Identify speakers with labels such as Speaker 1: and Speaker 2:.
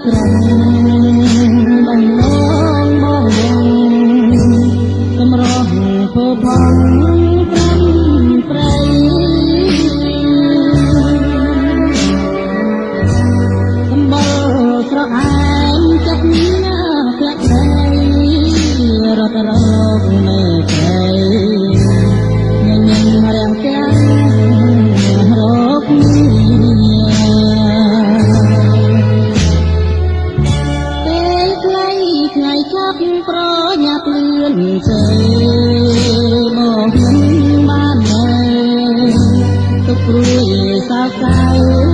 Speaker 1: ក្រំបំណងបងសម្រស់ភពផងព្រំប្រៃសម្បល់ស្រអែមចិត្តណាផ្លាក់ដីរត់រកនៅព្រៃញញឹមរាំងទាំងរកថ្ងៃចាប់ប្រញាប់លឿនជើមកមិនបាននៅទុកព្រួយសោកសៅ